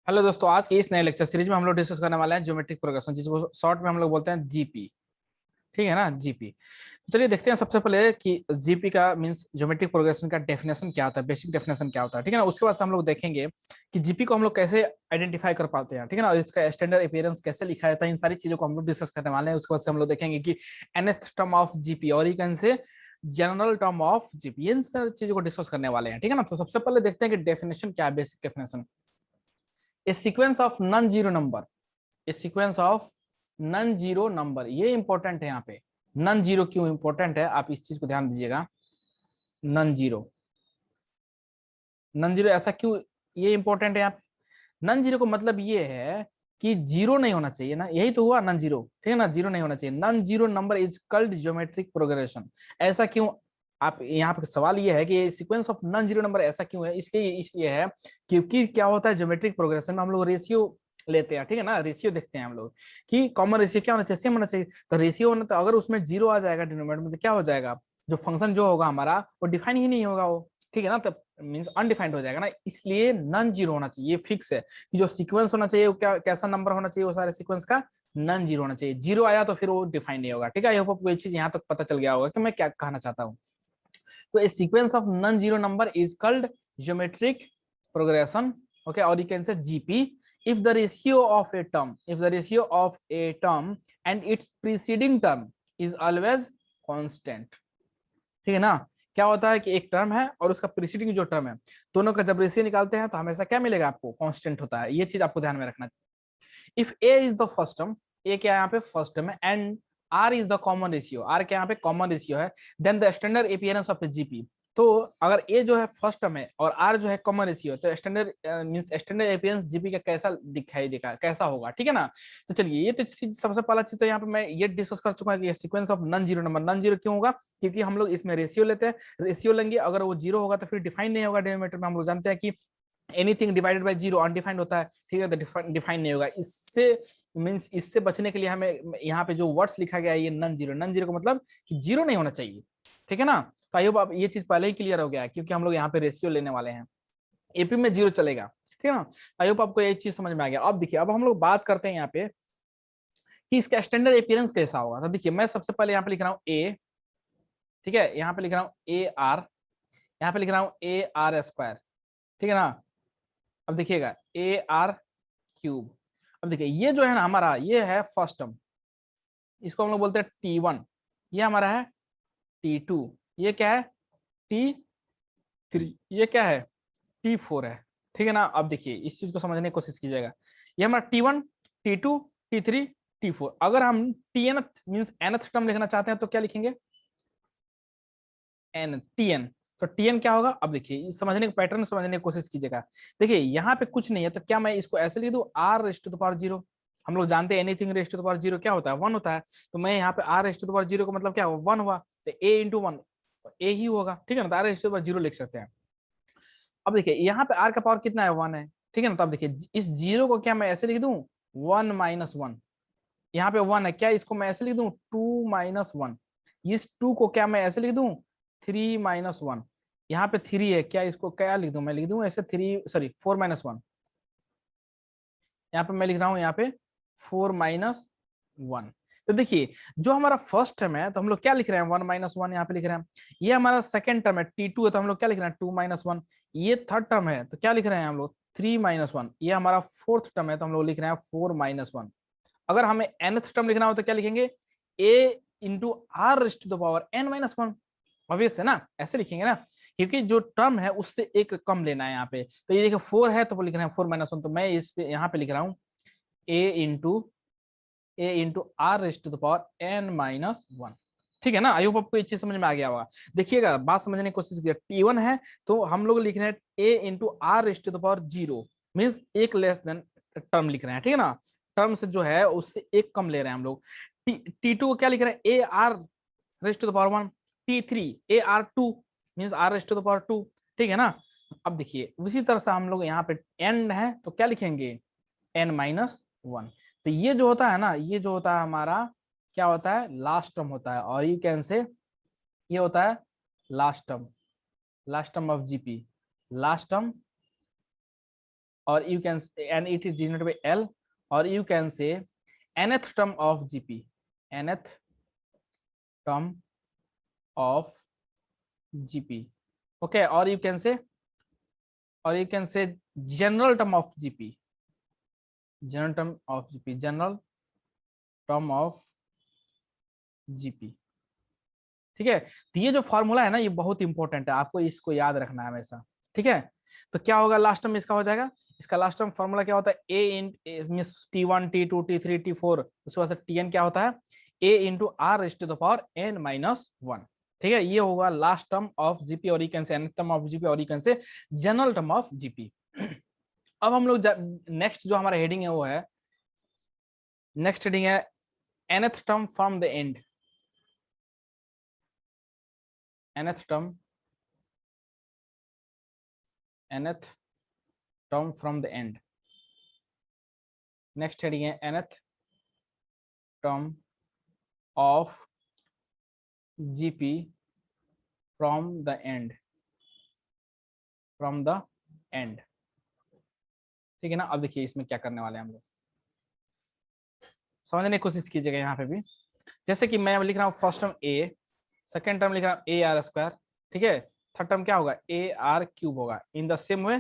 Hello दोस्तों, आज के इस नए लेक्चर सीरीज में हम लोग डिस्कस करने वाले हैं ज्योमेट्रिक प्रोग्रेशन, जिसको शॉर्ट में हम लोग बोलते हैं जीपी। ठीक है ना, जीपी। तो चलिए देखते हैं सबसे पहले कि जीपी का मींस ज्योमेट्रिक प्रोग्रेशन का डेफिनेशन क्या होता है, बेसिक डेफिनेशन क्या होता है। ठीक है ना, उसके बाद से हम लोग देखेंगे कि जीपी को हम लोग कैसे आइडेंटिफाई कर पाते हैं। ठीक है ना, और इसका स्टैंडर्ड अपीयरेंस कैसे लिखा जाता है, इन सारी चीजों को हम लोग डिस्कस करने वाले हैं। उसके बाद से हम लोग देखेंगे कि nth टर्म ऑफ जीपी और you can say general term of GP, इन सारी चीजों को डिस्कस करने वाले हैं। ठीक है ना, तो सबसे पहले देखते हैं कि डेफिनेशन क्या है, basic definition. A sequence of non zero number, A sequence of non zero number, ये इंपॉर्टेंट है। यहाँ पे नॉन जीरो क्यों इंपॉर्टेंट है, आप इस चीज को ध्यान दीजिएगा। नॉन जीरो, नॉन जीरो ऐसा क्यों ये इंपॉर्टेंट है यहाँ पे? नॉन जीरो का मतलब ये है कि जीरो नहीं होना चाहिए ना, यही तो हुआ नॉन जीरो। ठीक है ना, जीरो नहीं होना चाहिए। Non zero number is called geometric progression. ऐसा क्यों? आप यहाँ पे सवाल ये है कि sequence of non zero number ऐसा क्यों है, इसलिए है क्योंकि क्या होता है ज्योमेट्रिक प्रोग्रेशन में हम लोग रेशियो लेते हैं। ठीक है ना, रेशियो देखते हैं हम लोग कि कॉमन रेशियो क्या होना चाहिए, सेम होना चाहिए। तो रेशियो होना, तो अगर उसमें जीरो आ जाएगा डिनोमिनेटर में, तो क्या हो जाएगा, जो फंक्शन जो होगा हमारा वो डिफाइन ही नहीं होगा वो। ठीक है ना, तो मींस अनडिफाइंड हो जाएगा ना, इसलिए नॉन जीरो होना चाहिए, ये फिक्स है कि जो सीक्वेंस होना चाहिए वो क्या कैसा नंबर होना चाहिए, वो सारे सीक्वेंस का नॉन जीरो होना चाहिए। जीरो आया तो फिर वो डिफाइन नहीं होगा। ठीक है, आई होप आपको ये चीज यहाँ तक पता चल गया होगा कि मैं क्या कहना चाहता हूँ। तो a sequence of non zero number is called geometric progression, okay, और you can say GP if the ratio of a term, if the ratio of a term and its preceding term is always constant। ठीक है ना, क्या होता है कि एक term है और उसका प्रीसीडिंग जो टर्म है, दोनों का जब रेशियो निकालते हैं तो हमेशा क्या मिलेगा आपको, कांस्टेंट होता है। ये चीज आपको ध्यान में रखना चाहिए। If a is the first term, a क्या यहाँ पे फर्स्ट टर्म है, and r is the common ratio, r क्या यहाँ पे कॉमन रेशियो है, then the standard appearance of a GP. तो अगर ए जो है फर्स्ट टर्म है और आर जो है कॉमन रेशियो है, तो standard means standard appearance GP का कैसा दिखाई देगा, कैसा होगा। ठीक है ना, तो चलिए ये तो सबसे पहला चीज तो यहाँ पे मैं ये डिस्कस कर चुका हूँ कि sequence of non zero number. Non zero क्यों होगा, क्योंकि हम लोग इसमें रेशियो लेते हैं, रेशियो लेंगे, अगर वो जीरो होगा तो फिर डिफाइन नहीं होगा डिनोमिनेटर में। हम लोग जानते हैं कि anything divided by zero undefined होता है। ठीक है, तो डिफाइन नहीं होगा। इससे मींस इससे बचने के लिए हमें यहाँ पे जो वर्ड्स लिखा गया है ये नॉन जीरो, नॉन जीरो का मतलब कि जीरो नहीं होना चाहिए। ठीक है ना, तो आई होप आप ये चीज पहले ही क्लियर हो गया है, क्योंकि हम लोग यहाँ पे रेशियो लेने वाले हैं। एपी में जीरो चलेगा। ठीक है ना, आई होप आपको ये चीज समझ में आ गया। अब देखिए, अब हम लोग बात करते हैं यहाँ पे कि इसका स्टैंडर्ड अपीयरेंस कैसा होगा। तो देखिए, मैं सबसे पहले यहाँ पे लिख रहा हूँ ए, ठीक है, यहाँ पे लिख रहा हूँ ए आर, यहाँ पे लिख रहा हूँ ए आर स्क्वायर। ठीक है ना, अब देखिएगा ए आर क्यूब। अब देखिए ये जो है ना हमारा, ये है फर्स्ट टर्म, इसको हम लोग बोलते हैं T1। ये हमारा है T2, ये क्या है T3, ये क्या है T4 है। ठीक है ना, अब देखिए इस चीज को समझने की कोशिश कीजिएगा। ये हमारा T1, T2, T3, T4। अगर हम Tnth मींस nth टर्म लिखना चाहते हैं तो क्या लिखेंगे, एन टी एन। तो टी एन क्या होगा, अब देखिए समझने का पैटर्न समझने की कोशिश कीजिएगा। देखिए यहाँ पे कुछ नहीं है, तो क्या मैं इसको ऐसे लिख दूं, r raised to the power zero. हम लोग जानते हैं anything raised to the power zero क्या होता है, वन होता है। तो मैं यहाँ पे r raised to the power zero का मतलब क्या हुआ, वन हुआ, तो ए इंटू वन ए ही होगा। ठीक है ना, तो r raised to the power zero लिख सकते हैं। अब देखिए यहाँ पे आर का पावर कितना है, वन है। ठीक है ना, तो अब देखिए इस जीरो को क्या मैं ऐसे लिख दूं, वन माइनस वन। यहाँ पे वन है, क्या इसको मैं ऐसे लिख दूं, टू माइनस वन। इस टू को क्या मैं ऐसे लिख दूं, थ्री माइनस वन। यहाँ पे थ्री है, क्या इसको क्या लिख दूं, मैं लिख दूं ऐसे three, sorry four minus one. यहाँ पे मैं लिख रहा हूँ यहाँ पे फोर माइनस वन। तो देखिए जो हमारा फर्स्ट टर्म है तो हम लोग क्या लिख रहे हैं, वन माइनस वन यहाँ पे लिख रहे हैं। ये हमारा सेकंड टर्म है T2 है, तो हम लोग क्या लिख रहे हैं, टू माइनस वन। ये थर्ड टर्म है तो क्या लिख रहे हैं हम लोग, थ्री माइनस वन। ये हमारा फोर्थ टर्म है तो हम लोग लिख रहे हैं फोर माइनस वन। अगर हमें nth टर्म लिखना हो तो क्या लिखेंगे, a into r raised to the power n minus one. Obvious है ना, ऐसे लिखेंगे ना, क्योंकि जो टर्म है उससे एक कम लेना है यहाँ पे। तो ये देखिए फोर है तो वो लिख रहे हैं फोर माइनस वन, तो मैं इस पे यहाँ पे लिख रहा हूँ a into r raised to the power n minus one. ठीक है ना, आई होप आपको ये चीज समझ में आ गया होगा। देखिएगा बात समझने की कोशिश कीजिए, T1 है तो हम लोग लिख रहे हैं a into r raised to the power zero, means एक लेस देन टर्म लिख रहे हैं। ठीक है ना, टर्म से जो है उससे एक कम ले रहे हैं हम लोग। T2 को क्या लिख रहे हैं, a r raised to the power one. T3 a r two, means r raised to the power two. ठीक है ना, अब देखिए उसी तरह से हम लोग यहाँ पे एंड है तो क्या लिखेंगे, n माइनस वन। तो ये जो होता है ना, ये जो होता है हमारा क्या होता है, लास्ट टर्म होता है, और यू कैन से ये होता है last term, last term of GP, last term or you can and it is denoted by L, or you can say nth term of GP, nth term of GP, okay, or you can say general term of GP, general term of GP, general term of GP, ठीक है। तो ये जो formula है ना, ये बहुत important है, आपको इसको याद रखना है हमेशा, ठीक है। तो क्या होगा लास्ट टर्म इसका हो जाएगा, इसका लास्ट टर्म फॉर्मूला क्या होता है, ए इन means T1 T2 T3 T4, उसके बाद से Tn क्या होता है, a into r raise to the power n minus 1, ठीक है। ये होगा लास्ट टर्म ऑफ जीपी, और you can say nth term of GP, और you can say general term of GP. अब हम लोग नेक्स्ट जो हमारा हेडिंग है वो है, नेक्स्ट हेडिंग है nth term from the and, nth term from the end। next heading है nth term of GP from the end, ठीक है ना। अब देखिए इसमें क्या करने वाले हैं हम लोग, समझने की कोशिश कीजिएगा यहाँ पे भी। जैसे कि मैं लिख रहा हूँ first term a, second term लिख रहा हूँ ए आर स्क्वायर, ठीक है, थर्ड टर्म क्या होगा ए आर क्यूब होगा, इन द सेम वे,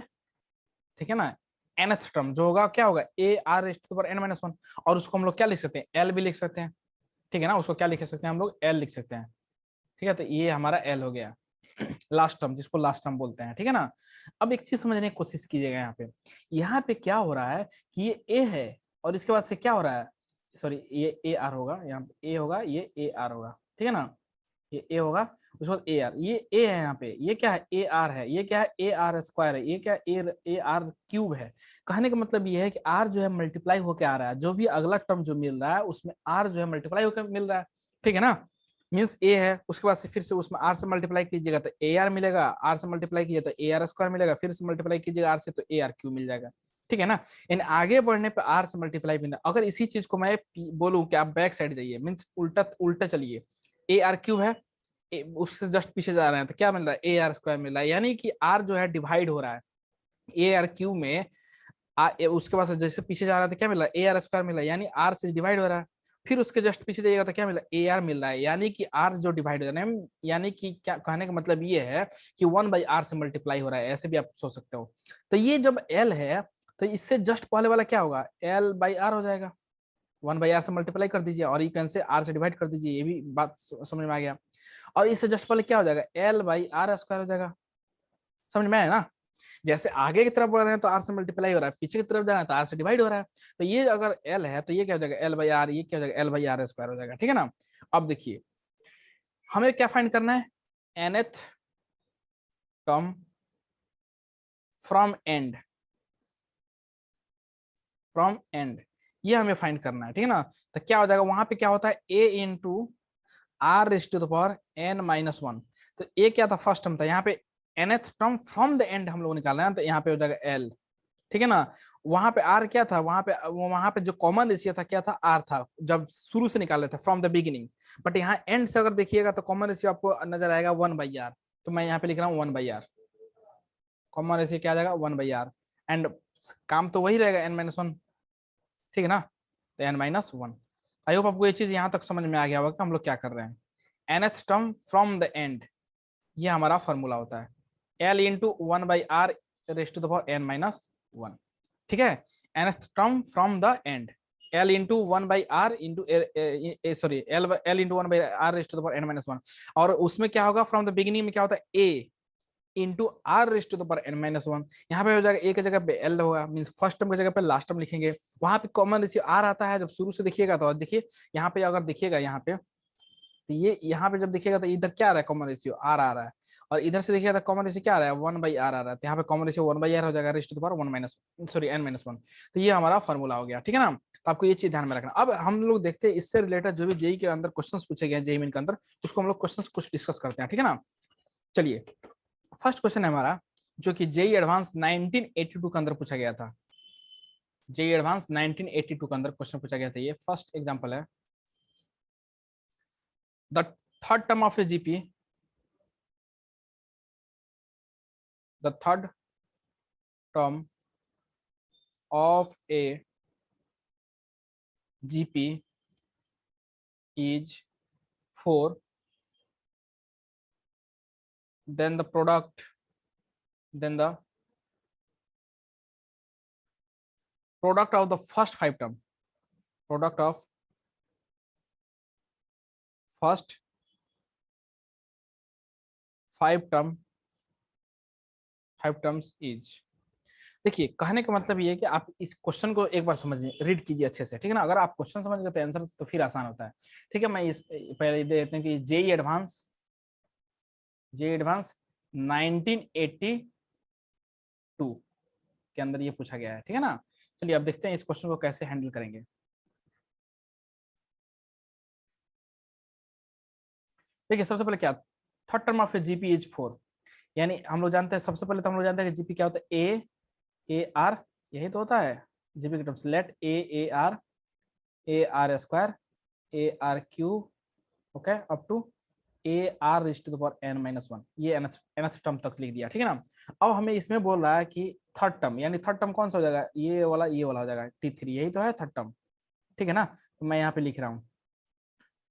ठीक है ना। nth टर्म जो होगा क्या होगा a r raise to the power n minus 1, और उसको हम लोग क्या लिख सकते हैं, एल भी लिख सकते हैं, ठीक है ना, उसको क्या लिख सकते हैं हम लोग, एल लिख सकते हैं, ठीक है। तो ये हमारा एल हो गया लास्ट टर्म, जिसको लास्ट टर्म बोलते हैं, ठीक है ना। अब एक चीज समझने की कोशिश कीजिएगा, यहाँ पे क्या हो रहा है कि ये ए है, और इसके बाद से क्या हो रहा है, सॉरी ये ए आर होगा, यहाँ पे ए होगा, ये ए आर होगा, ठीक है ना, ये ए होगा, उसके बाद ए आर, ये ए है यहाँ पे, ये क्या है ए आर है, ये क्या है ए आर स्क्वायर है, ये क्या ए आर क्यूब है। कहने का मतलब ये है कि आर जो है मल्टीप्लाई होकर आ रहा है, जो भी अगला टर्म जो मिल रहा है उसमें आर जो है मल्टीप्लाई होकर मिल रहा है, ठीक है ना। मीन्स ए है, उसके बाद से फिर से उसमें आर से मल्टीप्लाई कीजिएगा तो ए आर मिलेगा, आर से मल्टीप्लाई कीजिए तो ए आर स्क्वायर मिलेगा, फिर से मल्टीप्लाई कीजिएगा आर से तो ए आर क्यूब मिल जाएगा, ठीक है ना। इन आगे बढ़ने पे आर से मल्टीप्लाई मिलना, अगर इसी चीज को मैं बोलूं कि आप बैक साइड जाइए, मीन्स उल्टा उल्टा चलिए, ए आर क्यूब है, उससे जस्ट पीछे जा रहे हैं तो क्या मिल रहा है ए आर स्क्वायर मिल रहा है, यानी कि आर जो है डिवाइड हो रहा है ए आर क्यूब में, उसके बाद जैसे पीछे जा रहा है तो क्या मिल रहा है ए आर स्क्वायर मिल रहा है, यानी आर से डिवाइड हो रहा है। फिर उसके जस्ट पीछे जाइएगा तो क्या मिल रहा है ए आर मिल रहा है, यानी कि आर जो डिवाइड हो रहा है, यानी कि क्या कहने का मतलब ये है कि 1/r से मल्टीप्लाई हो रहा है, ऐसे भी आप सोच सकते हो। तो ये जब एल है तो इससे जस्ट पहले वाला क्या होगा L/r हो जाएगा, 1/r से मल्टीप्लाई कर दीजिए और इक्वल से r से डिवाइड कर दीजिए, ये भी बात समझ में आ गया। और इससे जस्ट पहले क्या हो जाएगा L/r स्क्वायर हो जाएगा, समझ में आया ना। जैसे आगे की तरफ बढ़ रहे हैं तो r से मल्टीप्लाई हो रहा है, पीछे की तरफ जा रहा है तो r से डिवाइड हो रहा है। तो ये अगर l है तो ये क्या हो जाएगा L/r, ये क्या हो जाएगा L/r स्क्वायर हो जाएगा, ठीक है ना। अब देखिए हमें क्या फाइंड करना है, nth टर्म फ्रॉम एंड, ये हमें फाइंड करना है, ठीक है ना। तो क्या हो जाएगा वहां पे क्या होता है a into r raise to the power n-1, तो a क्या था फर्स्ट टर्म था, यहाँ पे nth term from the and हम लोग निकाल रहे हैं, तो यहाँ पे हो जाएगा l, ठीक है ना। वहां पे r क्या था, वहां पे जो कॉमन रेशियो था क्या था r था, जब शुरू से निकाले थे फ्रॉम द बिगिनिंग, बट यहाँ एंड से अगर देखिएगा तो कॉमन रेशियो आपको नजर आएगा 1/r, तो मैं यहाँ पे लिख रहा हूँ 1/r, कॉमन रेशियो क्या आ जाएगा 1/r, एंड काम तो वही रहेगा n-1, ठीक है ना, तो n-1। आई होप आपको ये चीज यहाँ तक समझ में आ गया होगा कि हम लोग क्या कर रहे हैं। nth term from the end, ये हमारा फॉर्मूला होता है l into 1/r raise to the power n-1, ठीक है। nth term from the end l into 1/r into sorry l into 1/r raise to the power n-1, और उसमें क्या होगा फ्रॉम द बिगिनिंग में क्या होता है a into r raise to the power n-1, यहाँ पे हो जाएगा ए की जगह पे एल होगा, मींस फर्स्ट टर्म की जगह पे लास्ट टर्म लिखेंगे, वहां पे कॉमन रेशियो आर आता है जब शुरू से देखिएगा। तो देखिए यहाँ पे अगर देखिएगा यहाँ पे तो ये यहाँ पे जब देखिएगा तो इधर क्या आ रहा है कॉमन रेशियो आर आ रहा है, और इधर से देखिएगा तो कॉमन रेशियो क्या आ रहा है 1/r आ रहा है, तो यहाँ पे कॉमन रेशियो 1/r हो जाएगा rays to the power n-1, तो ये हमारा फॉर्मूला हो गया, ठीक है ना। तो आपको ये चीज ध्यान में रखना। अब हम लोग देखते हैं इससे रिलेटेड जो भी जेई के अंदर क्वेश्चंस पूछे गए जेई मेन के अंदर, उसको हम लोग क्वेश्चंस कुछ डिस्कस करते हैं, ठीक है ना। चलिए फर्स्ट क्वेश्चन है हमारा जो कि जेई एडवांस 1982 के अंदर पूछा गया था, जेई एडवांस 1982 के अंदर क्वेश्चन पूछा गया था। ये फर्स्ट एग्जांपल है, the third term of a GP, the third term of a GP is 4, then the product of the first 5 term, product of first 5 terms is। देखिए कहने का मतलब ये है कि आप इस क्वेश्चन को एक बार समझिए, रीड कीजिए अच्छे से, ठीक है ना। अगर आप क्वेश्चन समझ गए तो आंसर तो फिर आसान होता है, ठीक है। मैं इस पहले दे देते हैं कि जेई एडवांस 1982 के अंदर ये पूछा गया है, ठीक है ना। चलिए अब देखते हैं इस क्वेश्चन को कैसे हैंडल करेंगे। देखिए सबसे पहले क्या, third term of GP is 4, यानी हम लोग जानते हैं, सबसे पहले तो हम लोग जानते हैं कि जीपी क्या होता है, ए आर, यही तो होता है जीपी के terms. Let a r square a r cube, okay, up to a r raise to the power n minus 1, ये nth टर्म तक लिख दिया, ठीक है ना। अब हमें इसमें बोल रहा है कि थर्ड टर्म, यानी थर्ड टर्म कौन सा हो जाएगा, ये वाला हो जाएगा T3, यही तो है थर्ड टर्म, ठीक है ना। तो मैं यहाँ पे लिख रहा हूँ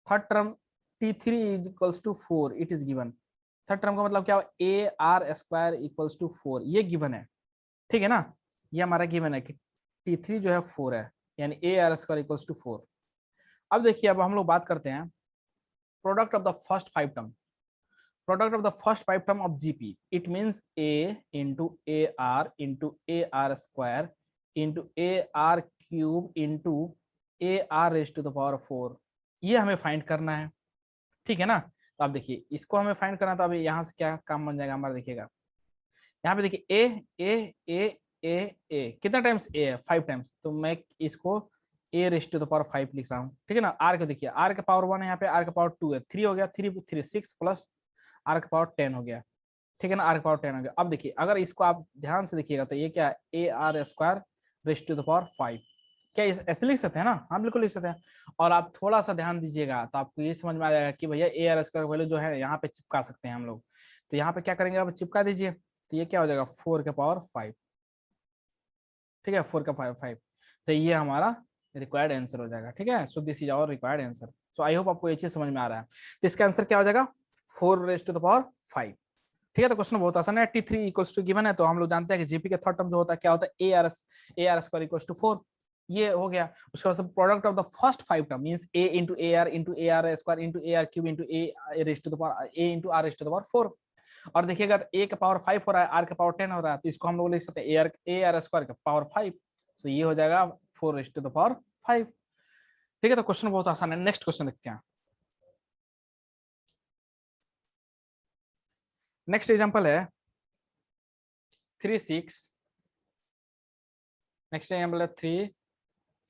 third term T3 is equals to 4, it is given. Third term का मतलब क्या हो, a r square equals to 4, ये गिवन है, ठीक है ना। ये हमारा गिवन है कि T3 जो है 4 है, यानी a r square equals to 4। अब देखिए अब हम लोग बात करते हैं product of the first 5 term, product of the first 5 term of GP, it means A into AR square into AR cube into AR raised to the power 4, ये हमें फाइंड करना है, ठीक है ना। तो आप देखिए इसको हमें फाइंड करना, तो अभी यहाँ से क्या काम बन जाएगा हमारा, देखिएगा यहाँ पे देखिए ए कितना टाइम्स ए है, 5 टाइम्स, तो मैं इसको ए रेस्ट टू द पावर 5 लिख रहा हूँ, ठीक है ना। आर को देखिए, आर का पावर 1 है, यहाँ पे आर का पावर 2 है, 3 हो गया, 3 6 प्लस आर का पावर 10 हो गया, ठीक है ना, आर का पावर 10 हो गया। अब देखिए अगर इसको आप ध्यान से देखिएगा तो ये क्या है, a r square raised to the power 5, क्या ऐसे लिख सकते हैं ना, हाँ बिल्कुल लिख सकते हैं। और आप थोड़ा सा ध्यान दीजिएगा तो आपको ये समझ में आ जाएगा कि भैया ए आर स्क्वायर वैल्यू जो है यहाँ पे चिपका सकते हैं हम लोग। तो यहाँ पे क्या करेंगे, आप चिपका दीजिए, तो ये क्या हो जाएगा 4 के पावर 5, ठीक है, 4 का पावर 5। तो ये हमारा रिक्वायर्ड आंसर हो जाएगा, ठीक है। So this is our required answer. So I hope आपको ये चीज समझ में आ रहा है। तो इसका आंसर क्या हो जाएगा, 4 रेज़ टू द पावर 5, ठीक है। तो क्वेश्चन बहुत आसान है, T3 इक्वल्स टू गिवन है, तो हम लोग जानते हैं कि जीपी के थर्ड टर्म जो होता है क्या होता है, a r square equals to 4, ये हो गया। उसके बाद product of the first 5 term means a into a r square into a r cube into a raise to the power a into r raise to the power 4। और देखिएगा ए का power 5 हो रहा है, आर का पावर 10 हो रहा है, तो इसको हम लोग लिख सकते हैं ए आर स्क्वायर का पावर 5, तो ये हो जाएगा 4 रेज़ टू द पावर 5, ठीक है। तो क्वेश्चन बहुत आसान है। नेक्स्ट क्वेश्चन देखते हैं। नेक्स्ट एग्जांपल है 3 6, नेक्स्ट एग्जांपल है 3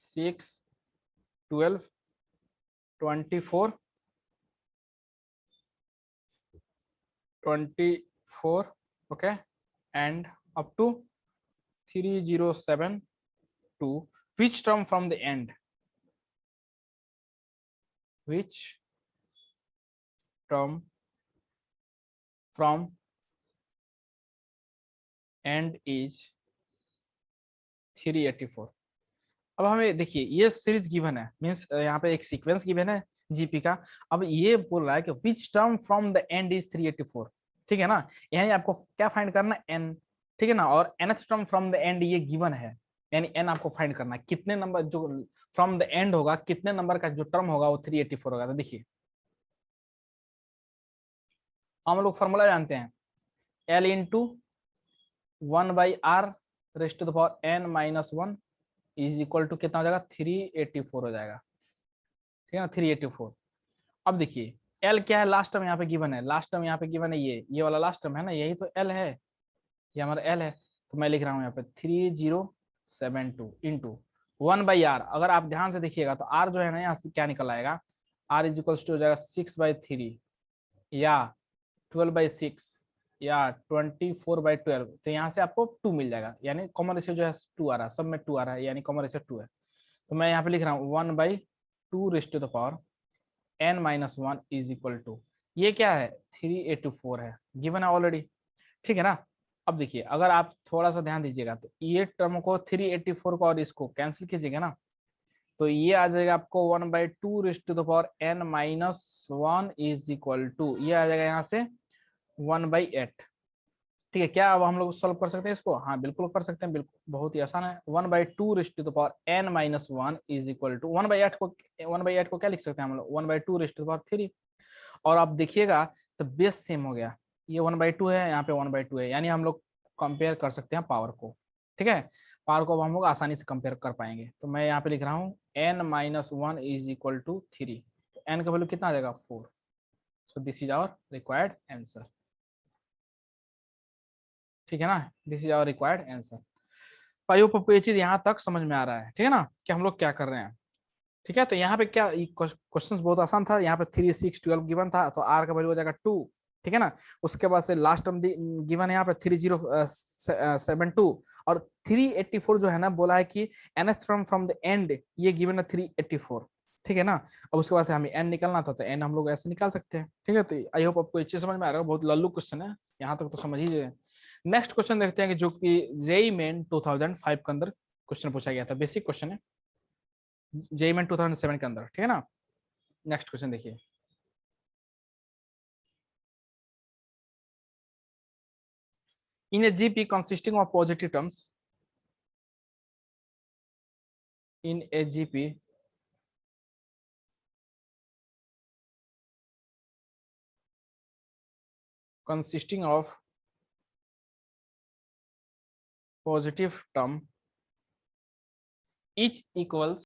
6 12 24 24, okay, and up to 3072, which term from the end, which term from end is 384। अब हमें देखिए ये सीरीज गिवन है, मींस यहाँ पे एक सीक्वेंस गिवन है जीपी का। अब ये बोल रहा है कि which term from the and is 384, ठीक है ना। यानी आपको क्या फाइंड करना है, एन, ठीक है ना। और nth term from the end ये गिवन है, यानी एन आपको फाइंड करना है, कितने नंबर जो फ्रॉम द एंड होगा, कितने नंबर का जो टर्म होगा वो 384 होगा। तो देखिए हम लोग फॉर्मूला जानते हैं, l into 1/r raise to the power n minus 1 is equal to कितना हो जाएगा, 384 हो जाएगा, ठीक है ना, 384। अब देखिए एल क्या है, लास्ट टर्म यहाँ पे गिवन है, लास्ट टर्म यहाँ पे गिवन है, ये वाला लास्ट टर्म है ना, यही तो एल है, ये हमारा एल है। तो मैं लिख रहा हूँ यहाँ पे 3072 इंटू 1/r। अगर आप ध्यान से देखिएगा तो r जो है ना यहाँ से क्या निकल आएगा, r इज इक्वल्स टू हो जाएगा 6/3 या 12/6 या 24/12। तो यहाँ से आपको 2 मिल जाएगा, यानी कॉमन रेशियो जो है 2 आ रहा है, सब में 2 आ रहा है, यानी कॉमन रेशियो 2 है। तो मैं यहाँ पे लिख रहा हूँ 1/2 raise to the power n minus 1 is equal to, ये क्या है 384 है, गिवन है ऑलरेडी, ठीक है ना। अब देखिए अगर आप थोड़ा सा ध्यान दीजिएगा तो ये टर्म को 384 को और इसको कैंसिल कीजिएगा ना, तो ये आ जाएगा आपको 1/2 raise to the power n minus 1 is equal to, ये आ जाएगा यहाँ से 1/8। ठीक है, क्या अब हम लोग सॉल्व कर सकते हैं इसको? हाँ बिल्कुल कर सकते हैं, बिल्कुल बहुत ही आसान है। 1/2 raise to the power n minus 1 is equal to 1/8 को क्या लिख सकते हैं हम लोग? 1/2 रेज़ टू द पावर 3। और आप देखिएगा तो बेस सेम हो गया, ये 1/2 है, यहाँ पे 1/2 है, यानी हम लोग कंपेयर कर सकते हैं पावर को। ठीक है, पावर को अब हम लोग आसानी से कंपेयर कर पाएंगे। तो मैं यहाँ पे लिख रहा हूँ n minus 1 is equal to 3। n का वैल्यू कितना आ जाएगा? 4। So this is our required answer. ठीक है ना, this is our required answer. I hope आपको ये चीज यहाँ तक समझ में आ रहा है। ठीक है ना, कि हम लोग क्या कर रहे हैं। ठीक है, तो यहाँ पे क्या क्वेश्चन बहुत आसान था। यहाँ पे 3 6 12 गिवन था, तो r का वैल्यू हो जाएगा 2। ठीक है ना, उसके बाद से लास्ट टर्म गिवन है यहाँ पे 3072 और 384 जो है ना, बोला है कि nth term from the end, ये गिवन है 384। ठीक है ना, अब उसके बाद से हमें n निकालना था, तो n हम लोग ऐसे निकाल सकते हैं। ठीक है, तो आई होप आपको अच्छे समझ में आ रहा है। बहुत लल्लू क्वेश्चन है, यहाँ तक तो समझ ही जाए। नेक्स्ट क्वेश्चन देखते हैं कि जो कि जेई मेन 2005 के अंदर क्वेश्चन पूछा गया था, बेसिक क्वेश्चन है जेई मेन 2007 के अंदर। ठीक है ना, नेक्स्ट क्वेश्चन देखिए। In a GP consisting of positive terms, in a GP consisting of positive term, each equals